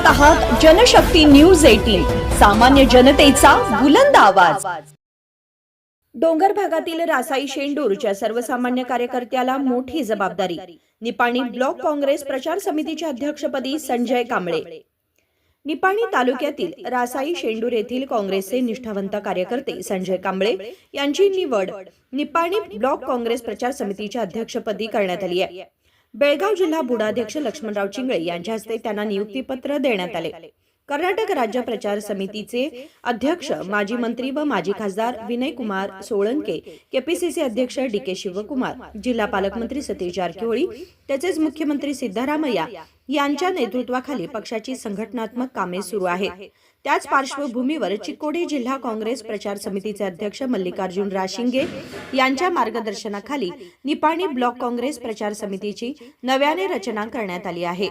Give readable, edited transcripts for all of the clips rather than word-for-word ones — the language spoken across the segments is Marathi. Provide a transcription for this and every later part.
पाहत आहात जनशक्ती न्यूज 18, सामान्य जनतेचा बुलंद आवाज। डोंगर भागातील रासाई शेंडूरच्या सर्वसामान्य कार्यकर्त्याला मोठी जबाबदारी। निपाणी ब्लॉक काँग्रेस प्रचार समितीच्या अध्यक्षपदी संजय कांबळे। निपाणी तालुक्यातील रासाई शेंडूर येथील काँग्रेसचे निष्ठावंत कार्यकर्ते संजय कांबळे यांची निवड निपाणी ब्लॉक काँग्रेस प्रचार समितीच्या अध्यक्षपदी करण्यात आली आहे। बेळगाव जिल्हा बुडाध्यक्ष लक्ष्मणराव चिंगळे यांच्या हस्ते त्यांना नियुक्तीपत्र देण्यात आले। कर्नाटक राज्य प्रचार समितीचे अध्यक्ष माजी मंत्री व माजी खासदार विनय कुमार सोळंके, केपीसीसी अध्यक्ष डी.के. शिवकुमार, जिल्हा पालकमंत्री सतीश जारकिहोळी तसेच मुख्यमंत्री सिद्धरामय्या यांच्या नेतृत्वाखाली पक्षाची संघटनात्मक कामे सुरू आहेत। त्याच पार्श्वभूमीवर चिकोडी जिल्हा काँग्रेस प्रचार समितीचे अध्यक्ष मल्लिकार्जुन राशिंगे यांच्या मार्गदर्शनाखाली निपाणी ब्लॉक काँग्रेस प्रचार समितीची नव्याने रचना करण्यात आली आहे।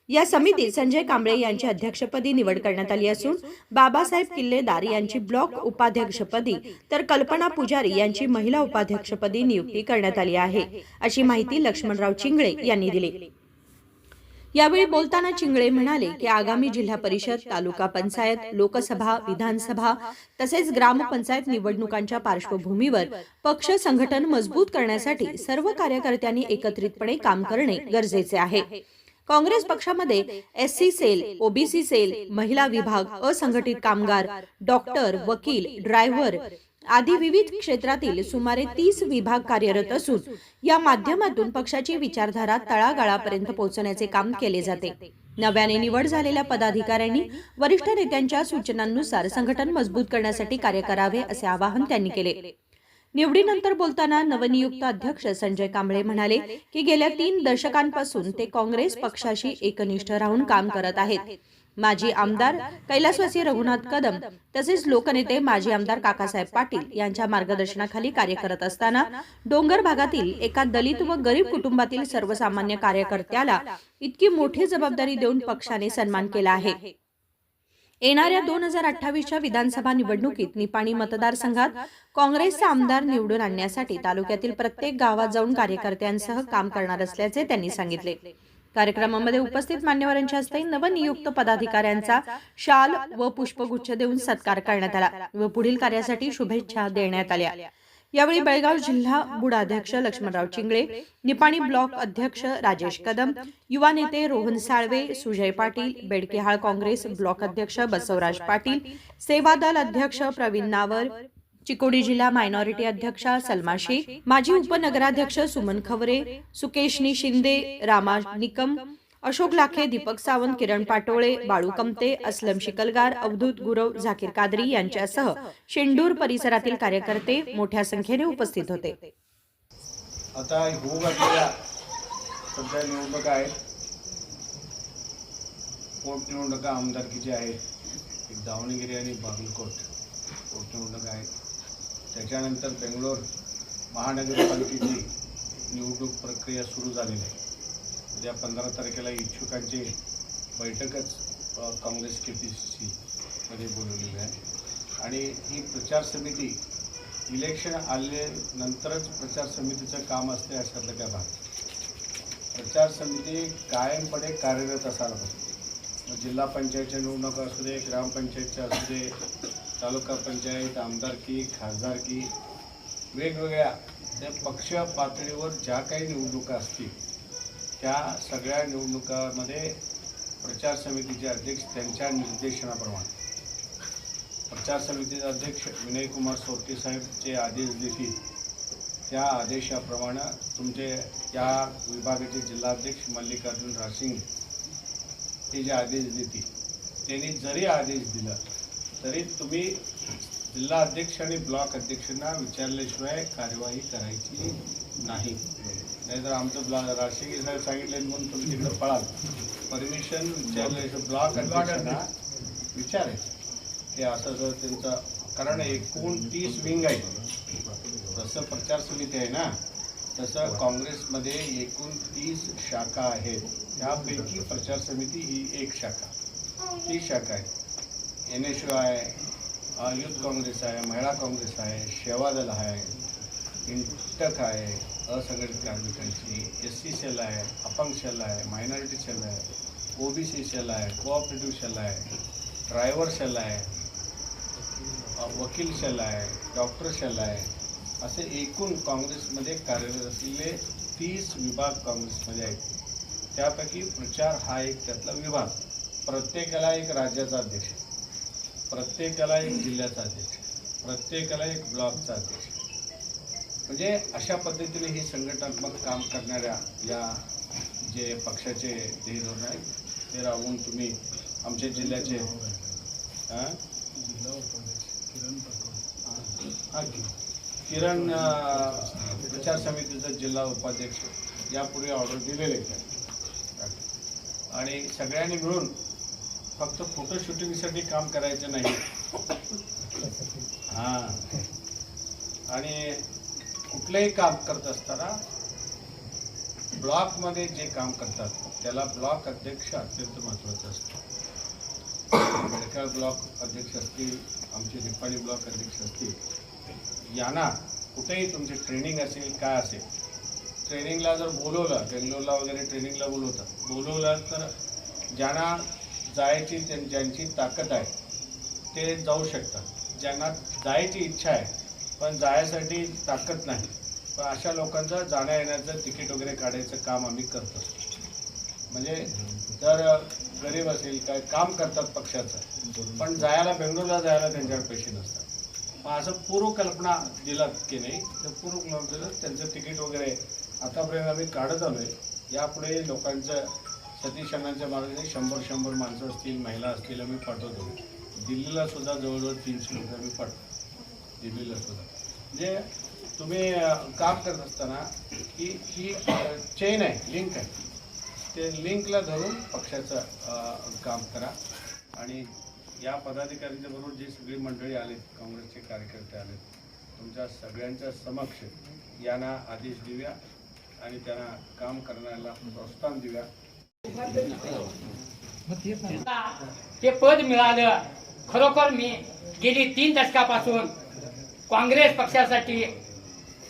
या समितीत संजय कांबळे यांची अध्यक्षपदी निवड करण्यात आली असून बाबासाहेब किल्लेदार यांची ब्लॉक उपाध्यक्षपदी तर कल्पना पुजारी यांची महिला उपाध्यक्षपदी नियुक्ती करण्यात आली आहे, अशी माहिती लक्ष्मणराव चिंगळे यांनी दिली। यावेळी बोलताना चिंगळे म्हणाले की आगामी जिल्हा परिषद, तालुका पंचायत, लोकसभा, विधानसभा तसेच ग्रामपंचायत निवडणुकांच्या पार्श्वभूमीवर पक्ष संघटन मजबूत करण्यासाठी सर्व कार्यकर्त्यांनी एकत्रितपणे काम करणे गरजेचे आहे। काँग्रेस पक्षामध्ये एससी सेल, ओबीसी सेल, महिला विभाग, असंघटित कामगार, डॉक्टर, वकील, ड्रायव्हर आदी विविध क्षेत्रातील सुमारे 30 विभाग कार्यरत असून या माध्यमातून पक्षाची विचारधारा तळागाळापर्यंत पोहोचवण्याचे काम केले जाते। नव्याने निवड झालेल्या पदाधिकाऱ्यांनी वरिष्ठ नेत्यांच्या सूचनांनुसार संघटन मजबूत करण्यासाठी कार्य करावे, असे आवाहन त्यांनी केले। निवडीनंतर बोलताना नवनियुक्त अध्यक्ष संजय कांबळे म्हणाले की गेल्या 3 दशकांपासून ते काँग्रेस पक्षाशी एकनिष्ठ राहून काम करत आहेत। माजी आमदार कैलासवासी रघुनाथ कदम तसेच लोकनेते माजी आमदार काकासाहेब पाटील यांच्या मार्गदर्शनाखाली कार्य करत असताना डोंगर भागातील एका दलित व गरीब कुटुंबातील सर्वसामान्य कार्यकर्त्याला इतकी मोठी जबाबदारी देऊन पक्षाने सन्मान केला आहे। येणाऱ्या 2028च्या विधानसभा निवडणुकीत निपाणी मतदारसंघात काँग्रेसचे आमदार निवडून आणण्यासाठी तालुक्यातील प्रत्येक गावात जाऊन कार्यकर्त्यांसह काम करणार असल्याचे त्यांनी सांगितले। कार्यक्रमामध्ये उपस्थित मान्यवरांच्या हस्ते नवनियुक्त पदाधिकाऱ्यांचा शाल व पुष्पगुच्छ देऊन सत्कार करण्यात आला व पुढील कार्यासाठी शुभेच्छा देण्यात आल्या। यावेळी बेळगाव जिल्हा बुडाध्यक्ष लक्ष्मणराव चिंगळे, निपाणी ब्लॉक अध्यक्ष राजेश कदम, युवा नेते रोहन साळवे, सुजय पाटील, बेडकेहाळ काँग्रेस ब्लॉक अध्यक्ष बसवराज पाटील, सेवा दल अध्यक्ष प्रवीण नावर, चिकोडी जिल्हा मायनॉरिटी अध्यक्षा सलमा शेख, माजी उपनगराध्यक्ष सुमन खवरे, सुकेशनी शिंदे, रामा निकम, अशोक लाखे, दीपक सावंत, किरण पाटोळे, बाळू कमते, असलम शिकलगार, अवधूत गुरव, झाकीर कादरी यांच्यासह शेंडूर परिसरातील कार्यकर्ते मोठ्या संख्येने उपस्थित होते। आता होऊ घातलेल्या सध्या निवडणुका आहेत, पोटनिवडणुका आमदारकीची आहेत, एक दावणगिरी आणि बागलकोट पोटनिवडणूक आहे। त्याच्यानंतर बेंगलोर महानगरपालिकेची निवडणूक प्रक्रिया सुरू झालेली आहे। उद्या 15 तारखेला इच्छुकांची बैठकच काँग्रेस केपीसीसी मध्ये बोलवलेली आहे आणि ही प्रचार समिती इलेक्शन आल्यानंतरच प्रचार समितीचं काम असते अशातलं काय भाग। प्रचार समिती कायमपणे कार्यरत असायला पाहिजे। जिल्हा पंचायतच्या निवडणुका असू दे, ग्रामपंचायतच्या असू दे, तालुका पंचायत, आमदारकी, खासदारकी, वेगवेगळ्या त्या पक्ष पातळीवर ज्या काही निवडणुका असतील त्या सगळ्या निवडणुकांमध्ये प्रचार समितीचे अध्यक्ष त्यांच्या निर्देशनाप्रमाणे प्रचार समितीचे अध्यक्ष विनय कुमार सोरके साहेबचे आदेश देतील त्या आदेशाप्रमाणे तुमचे त्या विभागाचे जिल्हाध्यक्ष मल्लिकार्जुन राशिंगे हे जे आदेश देतील त्यांनी जरी आदेश दिला तरी तुम्ही जिल्हा अध्यक्ष आणि ब्लॉक अध्यक्षांना विचारल्याशिवाय कार्यवाही करायची नाही। नाहीतर आमचं राशिंगे साहेब सांगितले म्हणून तुम्ही तिकडे पळाल, परमिशन विचारल्याशिवाय ब्लॉक अध्यक्षांना विचारायचं हे असं त्यांचं, कारण 29 विंग आहे। जसं प्रचार समिती आहे ना तसं काँग्रेसमध्ये 29 शाखा आहेत, त्यापैकी प्रचार समिती ही एक शाखा, ती शाखा आहे। NSU आहे, युथ काँग्रेस आहे, महिला काँग्रेस आहे, सेवा दल आहे, इंटक आहे, असंघटित कार्मिकांची, SC सेल आहे, अपंग सेल आहे, मायनॉरिटी सेल आहे, ओबीसी सेल आहे, कोऑपरेटिव्ह सेल आहे, ड्रायव्हर सेल आहे, वकील सेल आहे, डॉक्टर सेल आहे, असे एकूण काँग्रेसमध्ये कार्यरत असलेले 30 विभाग काँग्रेसमध्ये आहेत. त्यापैकी प्रचार हा एक त्यातला विभाग. प्रत्येकाला एक राज्याचा अध्यक्ष, प्रत्येकाला एक जिल्ह्याचा अध्यक्ष, प्रत्येकाला एक ब्लॉकचा अध्यक्ष. म्हणजे अशा पद्धतीने हे संघटनात्मक काम करणाऱ्या या जे पक्षाचे ध्येय धोरण आहेत ते राबवून तुम्ही आमच्या जिल्ह्याचे किरण प्रचार समितीचा जिल्हा उपाध्यक्ष यापूर्वी ऑर्डर दिलेले आणि सगळ्यांनी मिळून फक्त फोटो शूटिंगसाठी काम करायचं नाही. हां, आणि कुठलंही काम करत असताना ब्लॉकमध्ये जे काम करतात त्याला ब्लॉक अध्यक्ष अत्यंत महत्त्वाचं असतं. मेडकल ब्लॉक अध्यक्ष असतील, आमचे निपाणी ब्लॉक अध्यक्ष असतील, यांना कुठेही तुमचे ट्रेनिंग असेल काय असेल, ट्रेनिंगला जर बोलवलं, बेंगलोरला वगैरे ट्रेनिंगला बोलवलं तर ज्यांना जायची ज्यांची ताकद आहे ते जाऊ शकतात. ज्यांना जायची इच्छा आहे पण जायसाठी ताकद नाही, पण अशा लोकांचं जाण्या येण्याचं तिकीट वगैरे काढायचं काम आम्ही करतो. म्हणजे जर गरीब असेल काय काम करतात पक्षाचं पण जायला बेंगलोरला जायला त्यांच्याकडे पैसे नसतात, मग असं पूर्वकल्पना दिलात की नाही तर पूर्वकल्पना दिलं त्यांचं तिकीट वगैरे आतापर्यंत आम्ही काढत आलो आहे. यापुढे लोकांचं सतीश अण्णांच्या मार्गाने 100 माणसं असतील, महिला असतील आम्ही पाठवतो. दिल्लीला सुद्धा जवळजवळ 300 लोक आम्ही पाठवतो. दिल्लीला सुद्धा म्हणजे तुम्ही काम करत असताना ही चेन आहे, लिंक आहे, ते लिंकला धरून पक्षाचं काम करा. आणि या पदाधिकाऱ्यांच्या बरोबर जी सगळी मंडळी आलीत, काँग्रेसचे कार्यकर्ते आलेत, तुमच्या सगळ्यांच्या समक्ष यांना आदेश देऊया आणि त्यांना काम करण्याला प्रोत्साहन देऊया. ते पद मिळालं. खरोखर मी गेली 3 दशकापासून काँग्रेस पक्षासाठी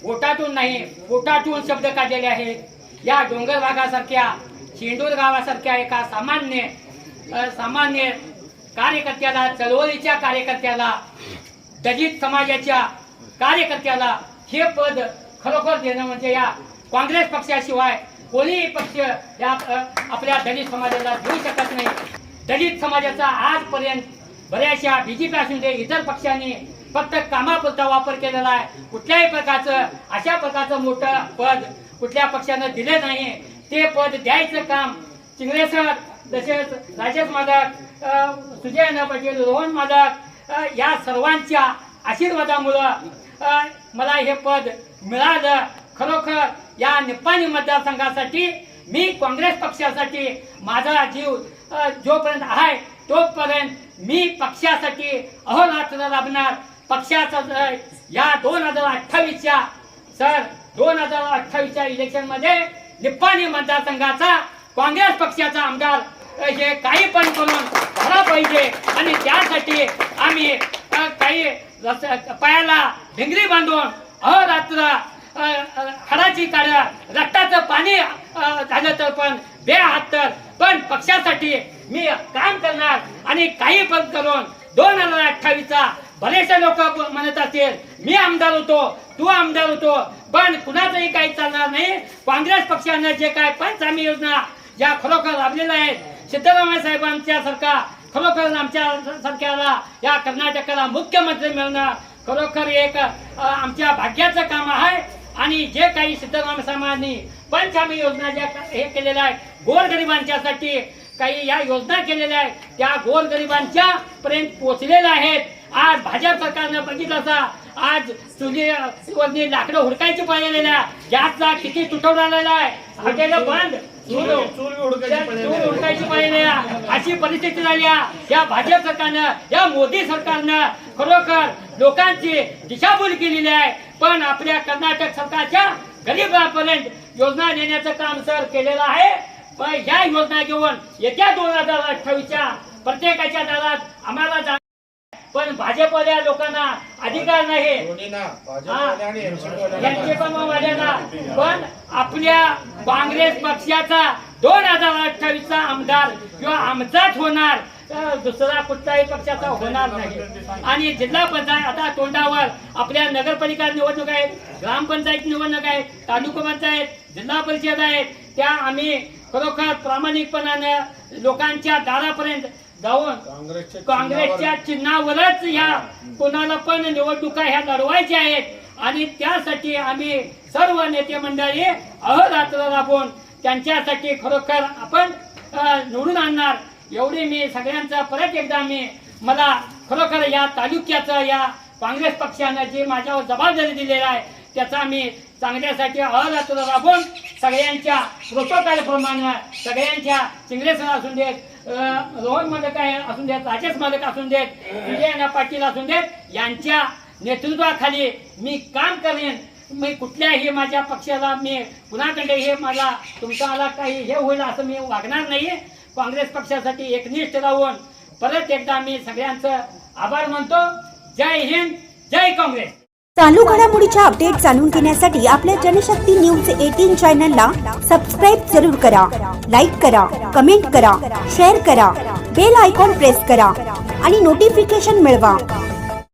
वोटातून नाही पोटातून शब्द काढलेले आहेत. या डोंगर भागासारख्या शेंडूर गावासारख्या एका सामान्य कार्यकर्त्याला, चळवळीच्या कार्यकर्त्याला, दलित समाजाच्या कार्यकर्त्याला हे पद खरोखर देणं म्हणजे या काँग्रेस पक्षाशिवाय कोणीही पक्ष या आपल्या दलित समाजाला देऊ शकत नाही. दलित समाजाचा आजपर्यंत बऱ्याचशा बीजेपी असून दे इतर पक्षांनी फक्त कामापुरता वापर केलेला आहे. कुठल्याही प्रकारचं अशा प्रकारचं मोठं पद कुठल्या पक्षानं दिले नाही. ते पद द्यायचं काम चिंगरे सर, तसेच राजेश माधक, सुजय अण्णा पाटील, रोहन माधक या सर्वांच्या आशीर्वादामुळं मला हे पद मिळालं. खरोखर या निपाणी मतदारसंघासाठी मी काँग्रेस पक्षासाठी माझा जीव जोपर्यंत आहे तोपर्यंत मी पक्षासाठी अहोरात्र राबणार. पक्षाचा या 2028च्या इलेक्शनमध्ये निपाणी मतदारसंघाचा काँग्रेस पक्षाचा आमदार हे काही पण करून झाला पाहिजे आणि त्यासाठी आम्ही काही पायाला भिंगरी बांधून अहोरात्र हाडाची काढा, रक्ताचं पाणी झालं तर पण बेहातर पण पक्षासाठी मी काम करणार आणि काही पण करून 2028चा बरेचसे लोक म्हणत असतील मी आमदार होतो, तू आमदार होतो, पण कुणाचंही काही चालणार नाही. काँग्रेस पक्षानं जे काय पंचआमी योजना ज्या खरोखर राबलेल्या आहेत, सिद्धरामय्या साहेबांच्या सारखा खरोखर आमच्या सारख्याला या कर्नाटकाला मुख्यमंत्री मिळणं खरोखर एक आमच्या भाग्याचं काम आहे. आणि जे काही सिद्धरामय्या साहेबांनी पंचआमी योजना ज्या हे केलेल्या आहेत गोरगरिबांच्यासाठी काही या योजना केलेल्या आहेत त्या गोरगरिबांच्या पर्यंत पोहोचलेल्या आहेत. आज भाजप सरकारनं बघितलं असा आज चुलीवरती लाकडं हुडकायची पाहिलेल्या गॅसचा किती तुटवडा आलेला आहे, हॉटेल बंद, चूल हुडकायची पाहिलेल्या अशी परिस्थिती झाली. या भाजप सरकारनं, या मोदी सरकारनं खरोखर लोकांची दिशाभूल केलेली आहे. पण आपल्या कर्नाटक सरकारच्या गरीबांपर्यंत योजना देण्याचं काम सर केलेलं आहे. पण या योजना घेऊन येत्या 2028च्या प्रत्येकाच्या दारात आम्हाला पण भाजपवाल्या लोकांना अधिकार नाही, यांचे पण वाल्याला पण आपल्या काँग्रेस पक्षाचा 2028चा आमदार किंवा आमचाच होणार, दुसरा कुठल्याही पक्षाचा होणार नाही. आणि जिल्हा पंचायत आता तोंडावर आपल्या नगरपालिका निवडणूक आहेत, ग्रामपंचायत निवडणूक आहे, तालुका पंचायत, जिल्हा परिषद आहेत, त्या आम्ही खरोखर प्रामाणिकपणाने लोकांच्या दारापर्यंत जाऊन काँग्रेसच्या चिन्हावरच ह्या कोणाला पण निवडणुका ह्या लढवायच्या आहेत. आणि त्यासाठी आम्ही सर्व नेते मंडळी अहोरात्र राबून त्यांच्यासाठी खरोखर आपण निवडून आणणार, एवढी मी सगळ्यांचा परत एकदा मला खरोखर या तालुक्याचं, या काँग्रेस पक्षानं जी माझ्यावर जबाबदारी दिलेली आहे त्याचा मी चांगल्यासाठी अहोरात्र राबून सगळ्यांच्या प्रोटोकॉलप्रमाणे, सगळ्यांच्या चिंगरे सर असून देत, रोहन मालक असून देत, राजेश मालक असून देत, विजय पाटील असून देत, यांच्या नेतृत्वाखाली मी काम करेन. मी कुठल्याही माझ्या पक्षाला मी पुन्हाकडे हे मला तुमचा काही हे होईल असं मी वागणार नाही. काँग्रेस पक्षासाठी एकनिष्ठ राहून परत एकदा मी सगळ्यांचं आभार मानतो. जय हिंद, जय काँग्रेस. चालू घडामोडीच्या अपडेट जाणून घेण्यासाठी आपल्या जनशक्ती न्यूज 18 चॅनलला सबस्क्राईब जरूर करा, लाईक करा, कमेंट करा, शेअर करा, बेल आयकॉन प्रेस करा आणि नोटिफिकेशन मिळवा.